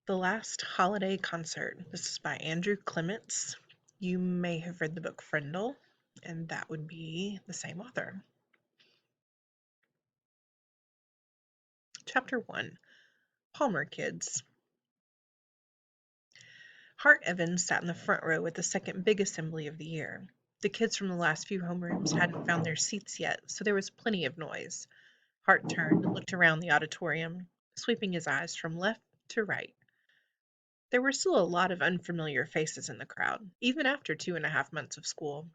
The Last Holiday Concert. This is by Andrew Clements. You may have read the book Frindle, and that would be the same author. Chapter 1. Palmer Kids. Hart Evans sat in the front row at the second big assembly of the year. The kids from the last few homerooms hadn't found their seats yet, so there was plenty of noise. Hart turned and looked around the auditorium, sweeping his eyes from left to right. There were still a lot of unfamiliar faces in the crowd, even after 2.5 months of school.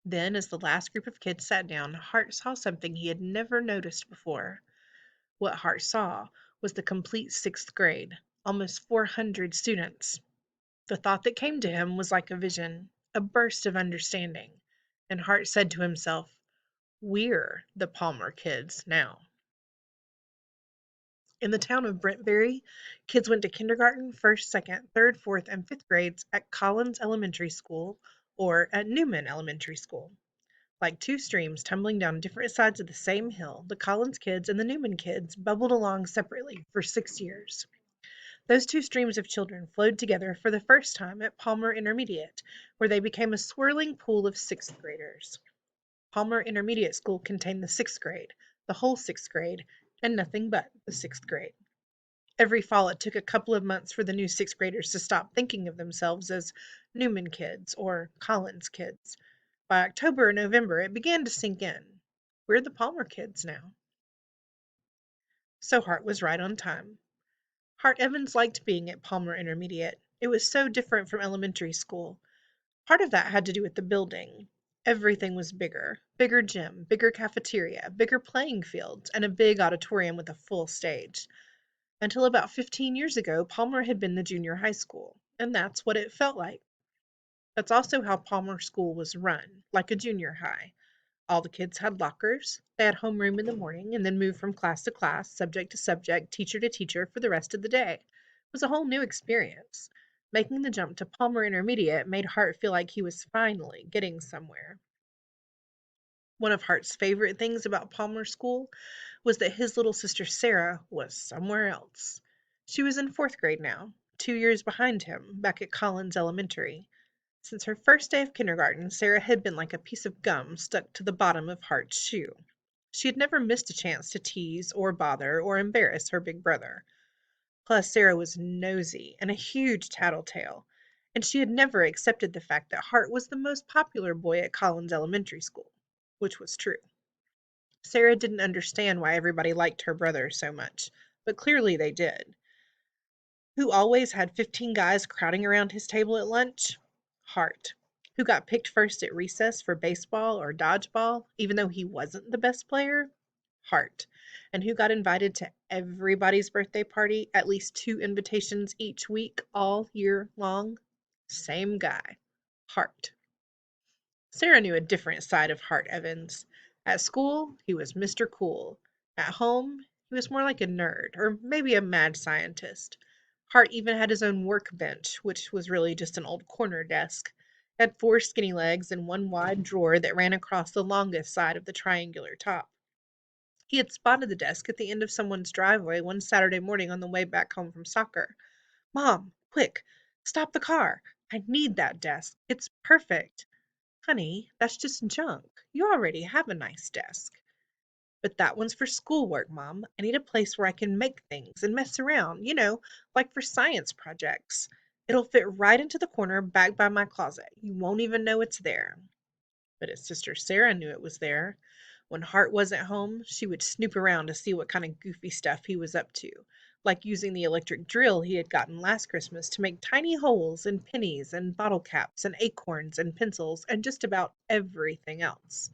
Then, as the last group of kids sat down, Hart saw something he had never noticed before. What Hart saw was the complete sixth grade, almost 400 students. The thought that came to him was like a vision, a burst of understanding, and Hart said to himself, "We're the Palmer kids now." In the town of Brentberry, kids went to kindergarten, first, second, third, fourth, and fifth grades at Collins Elementary School or at Newman Elementary School. Like two streams tumbling down different sides of the same hill, the Collins kids and the Newman kids bubbled along separately for 6 years. Those two streams of children flowed together for the first time at Palmer Intermediate, where they became a swirling pool of sixth graders. Palmer Intermediate School contained the sixth grade, the whole sixth grade, and nothing but the sixth grade. Every fall, it took a couple of months for the new sixth graders to stop thinking of themselves as Newman kids or Collins kids. By October or November, it began to sink in. We're the Palmer kids now. So Hart was right on time. Hart Evans liked being at Palmer Intermediate. It was so different from elementary school. Part of that had to do with the building. Everything was bigger. Bigger gym, bigger cafeteria, bigger playing fields, and a big auditorium with a full stage. Until about 15 years ago, Palmer had been the junior high school, and that's what it felt like. That's also how Palmer School was run, like a junior high. All the kids had lockers. They had homeroom in the morning and then moved from class to class, subject to subject, teacher to teacher for the rest of the day. It was a whole new experience. Making the jump to Palmer Intermediate made Hart feel like he was finally getting somewhere. One of Hart's favorite things about Palmer School was that his little sister Sarah was somewhere else. She was in fourth grade now, 2 years behind him, back at Collins Elementary. Since her first day of kindergarten, Sarah had been like a piece of gum stuck to the bottom of Hart's shoe. She had never missed a chance to tease or bother or embarrass her big brother. Plus, Sarah was nosy and a huge tattletale, and she had never accepted the fact that Hart was the most popular boy at Collins Elementary School, which was true. Sarah didn't understand why everybody liked her brother so much, but clearly they did. Who always had 15 guys crowding around his table at lunch? Hart. Who got picked first at recess for baseball or dodgeball, even though he wasn't the best player? Hart. And who got invited to everybody's birthday party, at least 2 invitations each week, all year long? Same guy. Hart. Sarah knew a different side of Hart Evans. At school, he was Mr. Cool. At home, he was more like a nerd, or maybe a mad scientist. Hart even had his own workbench, which was really just an old corner desk. It had 4 skinny legs and one wide drawer that ran across the longest side of the triangular top. He had spotted the desk at the end of someone's driveway one Saturday morning on the way back home from soccer. "Mom, quick, stop the car. I need that desk. It's perfect." "Honey, that's just junk. You already have a nice desk." "But that one's for schoolwork, Mom. I need a place where I can make things and mess around, like for science projects. It'll fit right into the corner back by my closet. You won't even know it's there." But his sister Sarah knew it was there. When Hart wasn't home, she would snoop around to see what kind of goofy stuff he was up to, like using the electric drill he had gotten last Christmas to make tiny holes in pennies and bottle caps and acorns and pencils and just about everything else,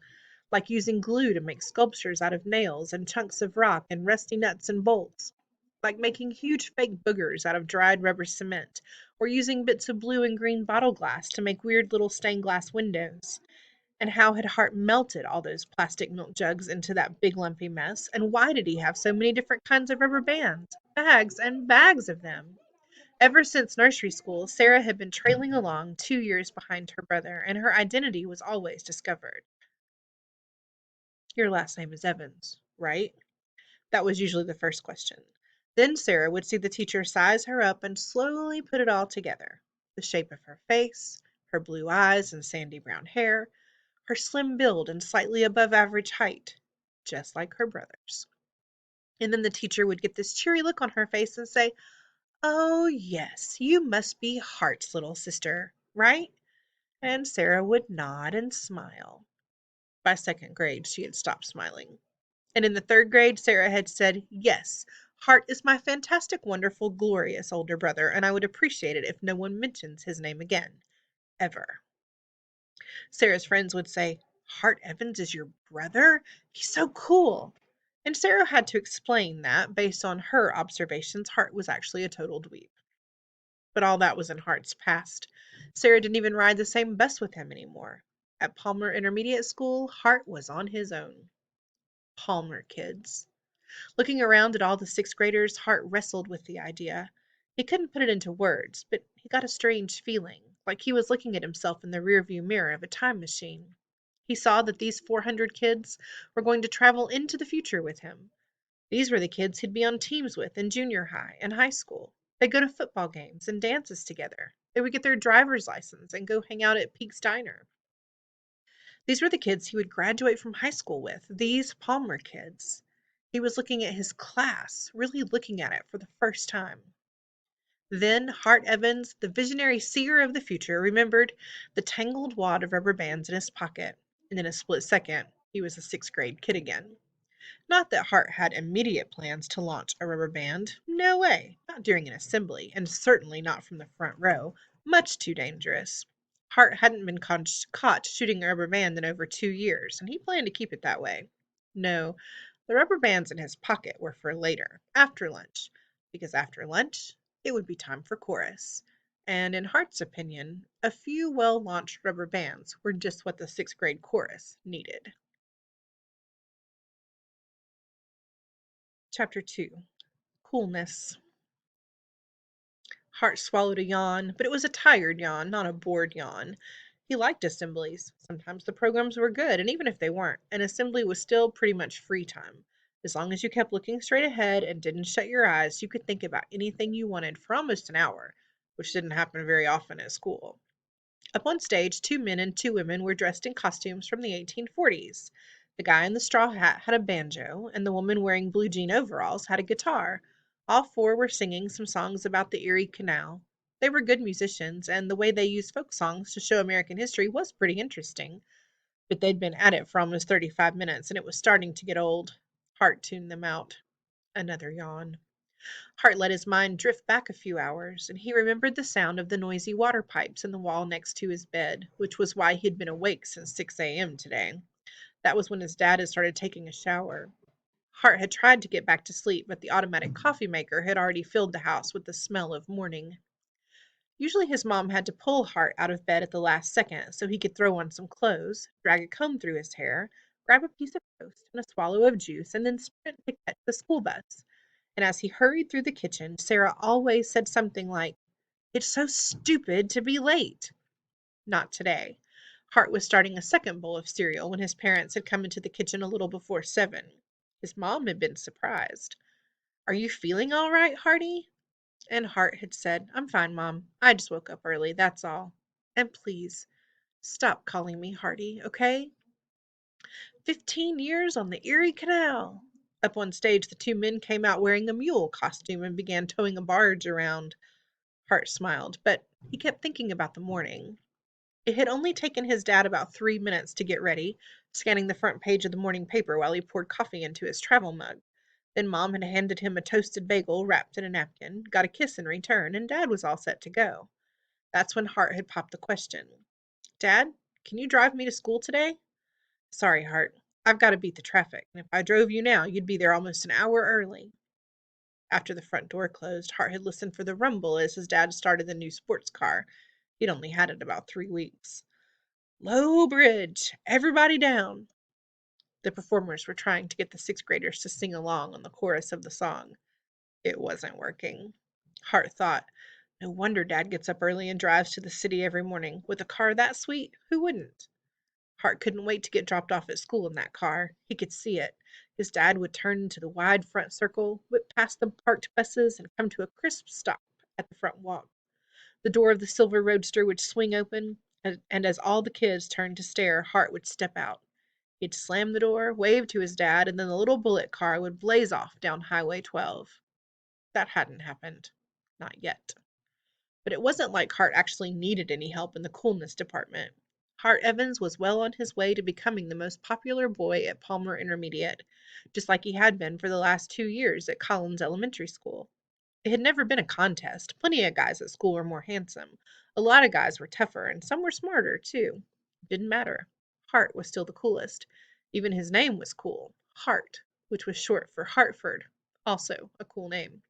like using glue to make sculptures out of nails and chunks of rock and rusty nuts and bolts, like making huge fake boogers out of dried rubber cement, or using bits of blue and green bottle glass to make weird little stained glass windows. And how had Hart melted all those plastic milk jugs into that big lumpy mess? And why did he have so many different kinds of rubber bands? Bags and bags of them. Ever since nursery school, Sarah had been trailing along 2 years behind her brother, and her identity was always discovered. "Your last name is Evans, right?" That was usually the first question. Then Sarah would see the teacher size her up and slowly put it all together: the shape of her face, her blue eyes and sandy brown hair, her slim build and slightly above average height, just like her brother's. And then the teacher would get this cheery look on her face and say, "Oh, yes, you must be Hart's little sister, right?" And Sarah would nod and smile. By second grade, she had stopped smiling. And in the third grade, Sarah had said, "Yes, Hart is my fantastic, wonderful, glorious older brother, and I would appreciate it if no one mentions his name again, ever." Sarah's friends would say, "Hart Evans is your brother? He's so cool." And Sarah had to explain that, based on her observations, Hart was actually a total dweeb. But all that was in Hart's past. Sarah didn't even ride the same bus with him anymore. At Palmer Intermediate School, Hart was on his own. Palmer kids. Looking around at all the sixth graders, Hart wrestled with the idea. He couldn't put it into words, but he got a strange feeling, like he was looking at himself in the rearview mirror of a time machine. He saw that these 400 kids were going to travel into the future with him. These were the kids he'd be on teams with in junior high and high school. They'd go to football games and dances together. They would get their driver's license and go hang out at Pete's Diner. These were the kids he would graduate from high school with, these Palmer kids. He was looking at his class, really looking at it for the first time. Then Hart Evans, the visionary seer of the future, remembered the tangled wad of rubber bands in his pocket, and in a split second, he was a sixth grade kid again. Not that Hart had immediate plans to launch a rubber band. No way. Not during an assembly, and certainly not from the front row. Much too dangerous. Hart hadn't been caught shooting a rubber band in over 2 years, and he planned to keep it that way. No, the rubber bands in his pocket were for later, after lunch, because after lunch it would be time for chorus. And in Hart's opinion, a few well launched rubber bands were just what the sixth grade chorus needed. Chapter 2. Coolness. Hart swallowed a yawn, but it was a tired yawn, not a bored yawn. He liked assemblies. Sometimes the programs were good, and even if they weren't, an assembly was still pretty much free time. As long as you kept looking straight ahead and didn't shut your eyes, you could think about anything you wanted for almost an hour, which didn't happen very often at school. Up on stage, 2 men and 2 women were dressed in costumes from the 1840s. The guy in the straw hat had a banjo, and the woman wearing blue jean overalls had a guitar. All four were singing some songs about the Erie Canal. They were good musicians, and the way they used folk songs to show American history was pretty interesting. But they'd been at it for almost 35 minutes, and it was starting to get old. Hart tuned them out. Another yawn. Hart let his mind drift back a few hours, and he remembered the sound of the noisy water pipes in the wall next to his bed, which was why he'd been awake since 6 a.m. today. That was when his dad had started taking a shower. Hart had tried to get back to sleep, but the automatic coffee maker had already filled the house with the smell of morning. Usually his mom had to pull Hart out of bed at the last second so he could throw on some clothes, drag a comb through his hair, grab a piece of toast and a swallow of juice, and then sprint to catch the school bus. And as he hurried through the kitchen, Sarah always said something like, "It's so stupid to be late." Not today. Hart was starting a second bowl of cereal when his parents had come into the kitchen a little before 7. His mom had been surprised. "Are you feeling all right, Harty?" And Hart had said, "I'm fine, Mom. I just woke up early, that's all. And please, stop calling me Harty, okay?" 15 years on the Erie Canal. Up on stage, the 2 men came out wearing a mule costume and began towing a barge around. Hart smiled, but he kept thinking about the morning. It had only taken his dad about 3 minutes to get ready, scanning the front page of the morning paper while he poured coffee into his travel mug. Then Mom had handed him a toasted bagel wrapped in a napkin, got a kiss in return, and Dad was all set to go. That's when Hart had popped the question. "Dad, can you drive me to school today?" "Sorry, Hart. I've got to beat the traffic, and if I drove you now, you'd be there almost an hour early." After the front door closed, Hart had listened for the rumble as his dad started the new sports car. He'd only had it about 3 weeks. "Low bridge! Everybody down!" The performers were trying to get the sixth graders to sing along on the chorus of the song. It wasn't working. Hart thought, no wonder Dad gets up early and drives to the city every morning. With a car that sweet, who wouldn't? Hart couldn't wait to get dropped off at school in that car. He could see it. His dad would turn into the wide front circle, whip past the parked buses, and come to a crisp stop at the front walk. The door of the silver roadster would swing open, and as all the kids turned to stare, Hart would step out. He'd slam the door, wave to his dad, and then the little bullet car would blaze off down Highway 12. That hadn't happened. Not yet. But it wasn't like Hart actually needed any help in the coolness department. Hart Evans was well on his way to becoming the most popular boy at Palmer Intermediate, just like he had been for the last 2 years at Collins Elementary School. It had never been a contest. Plenty of guys at school were more handsome. A lot of guys were tougher, and some were smarter, too. Didn't matter. Hart was still the coolest. Even his name was cool. Hart, which was short for Hartford. Also a cool name.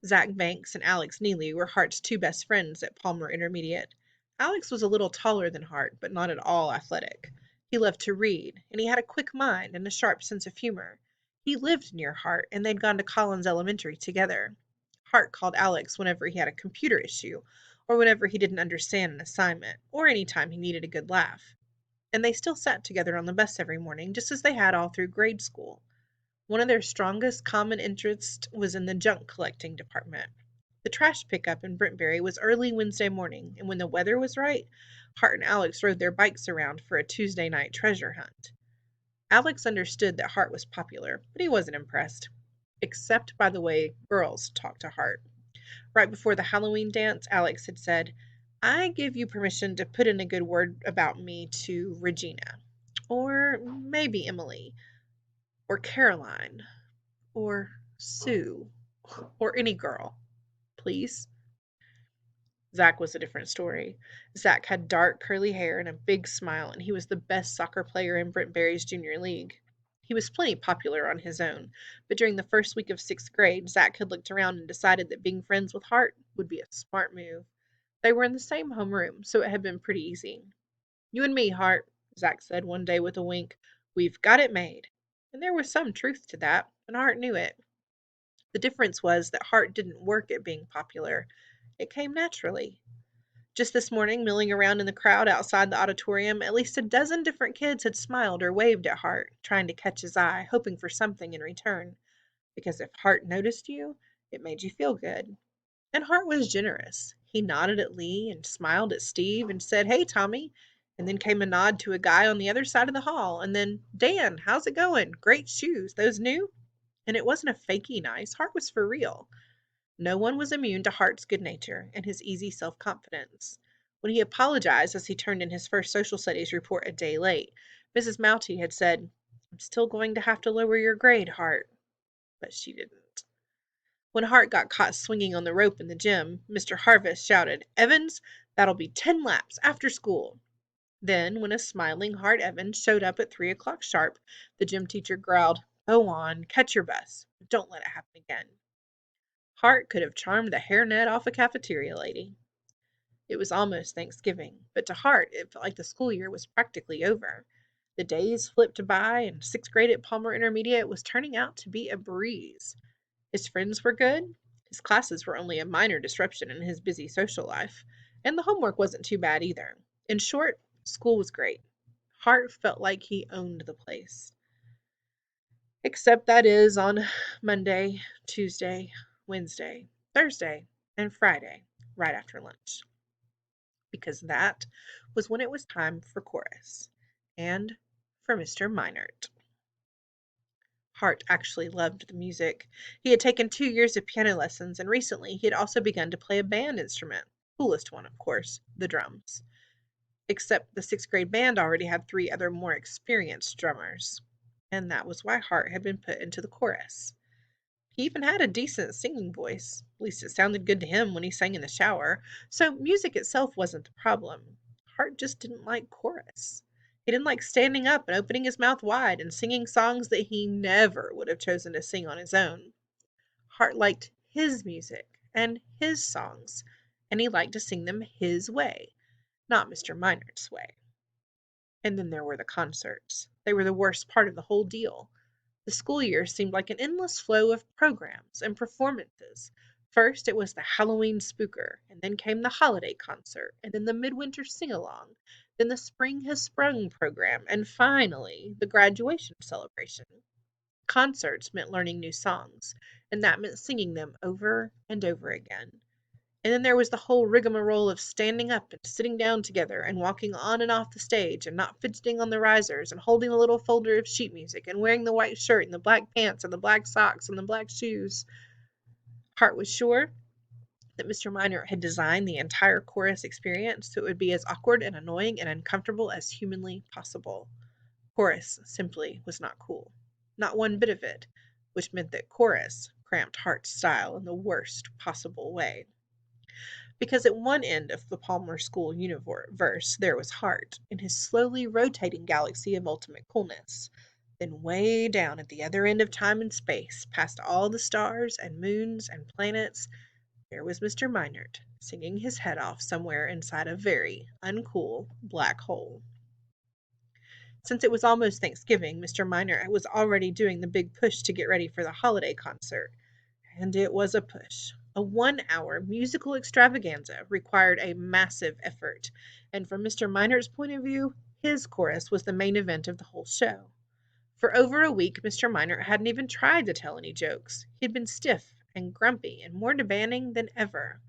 Zach Banks and Alex Neely were Hart's two best friends at Palmer Intermediate. Alex was a little taller than Hart, but not at all athletic. He loved to read, and he had a quick mind and a sharp sense of humor. He lived near Hart, and they'd gone to Collins Elementary together. Hart called Alex whenever he had a computer issue, or whenever he didn't understand an assignment, or any time he needed a good laugh. And they still sat together on the bus every morning, just as they had all through grade school. One of their strongest common interests was in the junk collecting department. The trash pickup in Brentberry was early Wednesday morning, and when the weather was right, Hart and Alex rode their bikes around for a Tuesday night treasure hunt. Alex understood that Hart was popular, but he wasn't impressed, except by the way girls talked to Hart. Right before the Halloween dance, Alex had said, "I give you permission to put in a good word about me to Regina, or maybe Emily, or Caroline, or Sue, or any girl, please." Zach was a different story. Zach had dark, curly hair and a big smile, and he was the best soccer player in Brentberry's junior league. He was plenty popular on his own, but during the first week of 6th grade, Zach had looked around and decided that being friends with Hart would be a smart move. They were in the same homeroom, so it had been pretty easy. "You and me, Hart," Zach said one day with a wink. "We've got it made." And there was some truth to that, and Hart knew it. The difference was that Hart didn't work at being popular. It came naturally. Just this morning, milling around in the crowd outside the auditorium, at least a dozen different kids had smiled or waved at Hart, trying to catch his eye, hoping for something in return. Because if Hart noticed you, it made you feel good. And Hart was generous. He nodded at Lee and smiled at Steve and said, "Hey, Tommy." And then came a nod to a guy on the other side of the hall. And then, "Dan, how's it going? Great shoes. Those new?" And it wasn't a fakey nice. Hart was for real. No one was immune to Hart's good nature and his easy self-confidence. When he apologized as he turned in his first social studies report a day late, Mrs. Mouty had said, "I'm still going to have to lower your grade, Hart." But she didn't. When Hart got caught swinging on the rope in the gym, Mr. Harvest shouted, "Evans, that'll be 10 laps after school." Then, when a smiling Hart Evans showed up at 3 o'clock sharp, the gym teacher growled, "Go on, catch your bus, but don't let it happen again." Hart could have charmed the hairnet off a cafeteria lady. It was almost Thanksgiving, but to Hart it felt like the school year was practically over. The days flipped by, and 6th grade at Palmer Intermediate was turning out to be a breeze. His friends were good, his classes were only a minor disruption in his busy social life, and the homework wasn't too bad either. In short, school was great. Hart felt like he owned the place. Except that is on Monday, Tuesday, Wednesday, Thursday, and Friday, right after lunch. Because that was when it was time for chorus. And for Mr. Minert. Hart actually loved the music. He had taken 2 years of piano lessons, and recently he had also begun to play a band instrument. Coolest one, of course, the drums. Except the 6th grade band already had 3 other more experienced drummers. And that was why Hart had been put into the chorus. He even had a decent singing voice. At least it sounded good to him when he sang in the shower. So music itself wasn't the problem. Hart just didn't like chorus. He didn't like standing up and opening his mouth wide and singing songs that he never would have chosen to sing on his own. Hart liked his music and his songs, and he liked to sing them his way, not Mr. Minert's way. And then there were the concerts. They were the worst part of the whole deal. The school year seemed like an endless flow of programs and performances. First, it was the Halloween spooker, and then came the holiday concert, and then the midwinter sing-along. Then the Spring Has Sprung program, and finally, the graduation celebration. Concerts meant learning new songs, and that meant singing them over and over again. And then there was the whole rigmarole of standing up and sitting down together and walking on and off the stage and not fidgeting on the risers and holding a little folder of sheet music and wearing the white shirt and the black pants and the black socks and the black shoes. Hart was sure that Mr. Minor had designed the entire chorus experience so it would be as awkward and annoying and uncomfortable as humanly possible. Chorus simply was not cool. Not one bit of it, which meant that chorus cramped Hart's style in the worst possible way. Because at one end of the Palmer School universe there was Hart, in his slowly rotating galaxy of ultimate coolness. Then way down at the other end of time and space, past all the stars and moons and planets, there was Mr. Minert, singing his head off somewhere inside a very uncool black hole. Since it was almost Thanksgiving, Mr. Minor was already doing the big push to get ready for the holiday concert. And it was a push. A 1 hour musical extravaganza required a massive effort, and from Mr. Miner's point of view, his chorus was the main event of the whole show. For over a week, Mr. Miner hadn't even tried to tell any jokes. He'd been stiff and grumpy and more demanding than ever.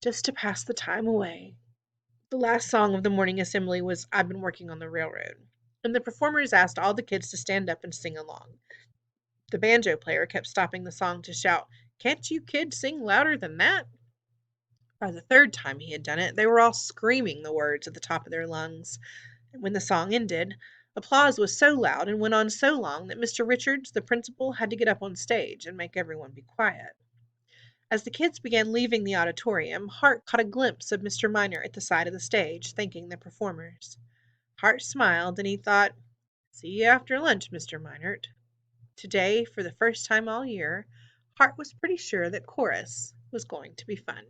Just to pass the time away. The last song of the morning assembly was "I've Been Working on the Railroad," and the performers asked all the kids to stand up and sing along. The banjo player kept stopping the song to shout, "Can't you kids sing louder than that?" By the third time he had done it, they were all screaming the words at the top of their lungs. And when the song ended, applause was so loud and went on so long that Mr. Richards, the principal, had to get up on stage and make everyone be quiet. As the kids began leaving the auditorium, Hart caught a glimpse of Mr. Miner at the side of the stage, thanking the performers. Hart smiled, and he thought, "See you after lunch, Mr. Minert." Today, for the first time all year, Hart was pretty sure that chorus was going to be fun.